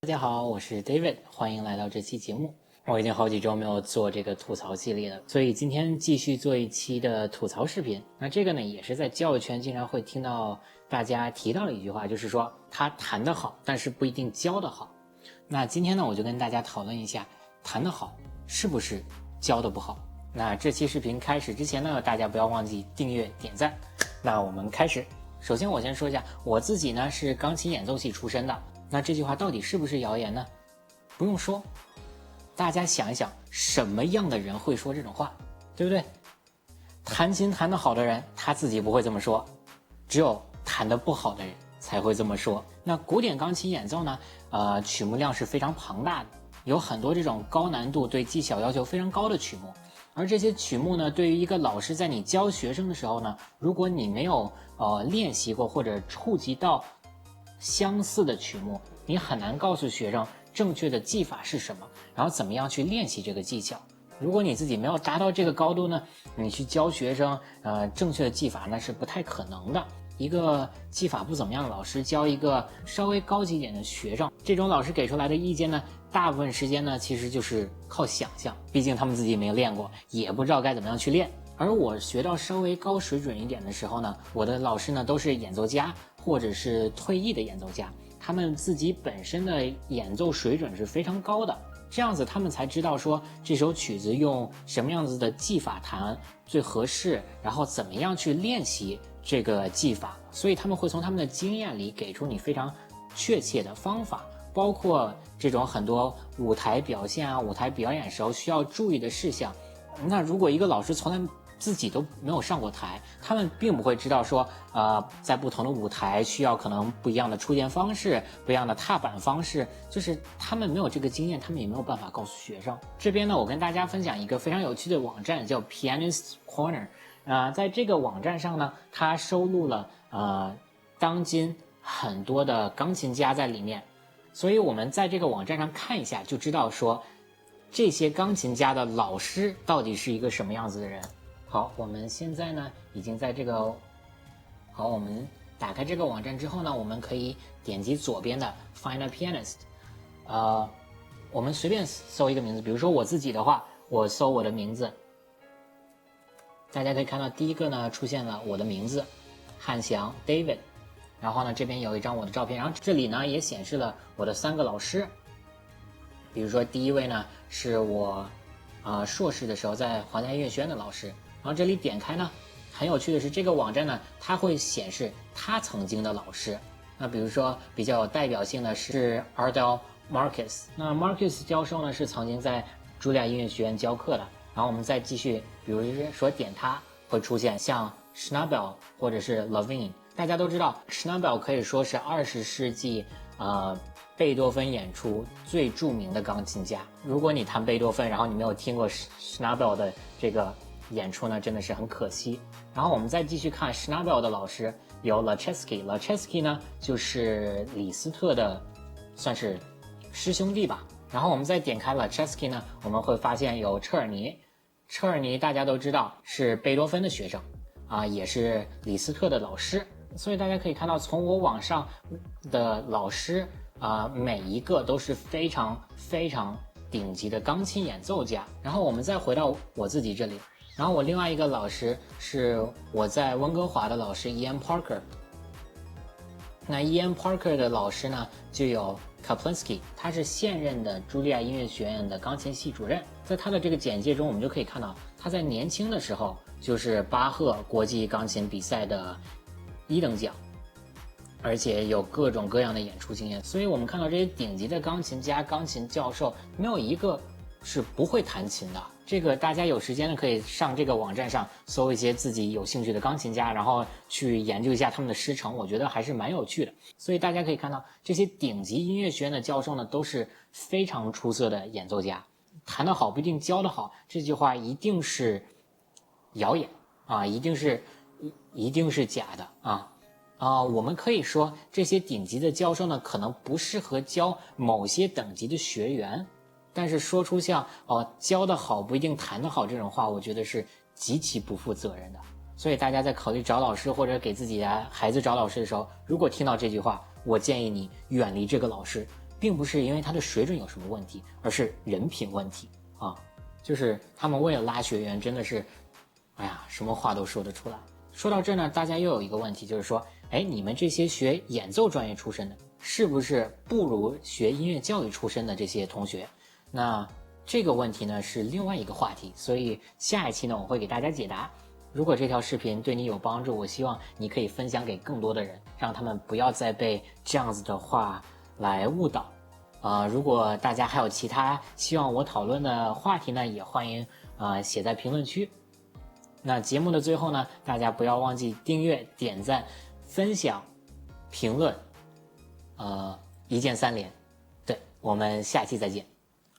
大家好，我是 David， 欢迎来到这期节目。我已经好几周没有做这个吐槽系列了，所以今天继续做一期的吐槽视频。那这个呢，也是在教育圈经常会听到大家提到的一句话，就是说他弹得好，但是不一定教得好。那今天呢，我就跟大家讨论一下，弹得好是不是教得不好？那这期视频开始之前呢，大家不要忘记订阅、点赞。那我们开始。首先我先说一下，我自己呢是钢琴演奏系出身的。那这句话到底是不是谣言呢？不用说，大家想一想，什么样的人会说这种话，对不对？弹琴弹得好的人，他自己不会这么说，只有弹得不好的人才会这么说。那古典钢琴演奏呢，曲目量是非常庞大的，有很多这种高难度、对技巧要求非常高的曲目。而这些曲目呢，对于一个老师在你教学生的时候呢，如果你没有练习过或者触及到相似的曲目，你很难告诉学生正确的技法是什么，然后怎么样去练习这个技巧。如果你自己没有达到这个高度呢，你去教学生正确的技法那是不太可能的。一个技法不怎么样的老师教一个稍微高级一点的学生，这种老师给出来的意见呢，大部分时间呢其实就是靠想象，毕竟他们自己没有练过，也不知道该怎么样去练。而我学到稍微高水准一点的时候呢，我的老师呢都是演奏家或者是退役的演奏家，他们自己本身的演奏水准是非常高的，这样子他们才知道说这首曲子用什么样子的技法弹最合适，然后怎么样去练习这个技法，所以他们会从他们的经验里给出你非常确切的方法，包括这种很多舞台表现啊、舞台表演时候需要注意的事项。那如果一个老师从来自己都没有上过台，他们并不会知道说在不同的舞台需要可能不一样的出现方式，不一样的踏板方式，就是他们没有这个经验，他们也没有办法告诉学生。这边呢，我跟大家分享一个非常有趣的网站，叫 Pianist Corner。在这个网站上呢，它收录了当今很多的钢琴家在里面，所以我们在这个网站上看一下，就知道说这些钢琴家的老师到底是一个什么样子的人。好，我们现在呢已经在这个，好，我们打开这个网站之后呢，我们可以点击左边的 Find a Pianist，我们随便搜一个名字，比如说我自己的话，我搜我的名字，大家可以看到第一个呢出现了我的名字汉翔 David， 然后呢这边有一张我的照片，然后这里呢也显示了我的3个老师，比如说第一位呢是我硕士的时候在皇家音乐学院的老师。然后这里点开呢，很有趣的是这个网站呢，它会显示他曾经的老师。那比如说比较有代表性的是 Ardell Marcus， 那 Marcus 教授呢是曾经在茱莉亚音乐学院教课的。然后我们再继续，比如说点他会出现像 Schnabel 或者是 Levine。大家都知道 Schnabel 可以说是20世纪贝多芬演出最著名的钢琴家。如果你弹贝多芬，然后你没有听过 Schnabel 的这个演出呢，真的是很可惜。然后我们再继续看 Schnabel 的老师有 Lacheski 呢就是李斯特的算是师兄弟吧。然后我们再点开 Lacheski 呢，我们会发现有车尔尼大家都知道是贝多芬的学生也是李斯特的老师。所以大家可以看到，从我网上的老师每一个都是非常非常顶级的钢琴演奏家。然后我们再回到我自己这里，然后我另外一个老师是我在温哥华的老师 Ian Parker。 那 Ian Parker 的老师呢就有 Kaplinski， 他是现任的茱莉亚音乐学院的钢琴系主任。在他的这个简介中，我们就可以看到他在年轻的时候就是巴赫国际钢琴比赛的1等奖，而且有各种各样的演出经验。所以我们看到这些顶级的钢琴家、钢琴教授，没有一个是不会弹琴的。这个大家有时间呢可以上这个网站上搜一些自己有兴趣的钢琴家，然后去研究一下他们的师承，我觉得还是蛮有趣的。所以大家可以看到，这些顶级音乐学院的教授呢都是非常出色的演奏家。弹得好不一定教得好，这句话一定是谣言一定是假的我们可以说这些顶级的教授呢可能不适合教某些等级的学员，但是说出像教得好不一定弹得好这种话，我觉得是极其不负责任的。所以大家在考虑找老师或者给自己的孩子找老师的时候，如果听到这句话，我建议你远离这个老师，并不是因为他的水准有什么问题，而是人品问题啊。就是他们为了拉学员，真的是，哎呀，什么话都说得出来。说到这呢，大家又有一个问题，就是说，哎，你们这些学演奏专业出身的，是不是不如学音乐教育出身的这些同学？那这个问题呢是另外一个话题，所以下一期呢我会给大家解答。如果这条视频对你有帮助，我希望你可以分享给更多的人，让他们不要再被这样子的话来误导。如果大家还有其他希望我讨论的话题呢，也欢迎写在评论区。那节目的最后呢，大家不要忘记订阅、点赞、分享、评论，一键3连。对，我们下期再见。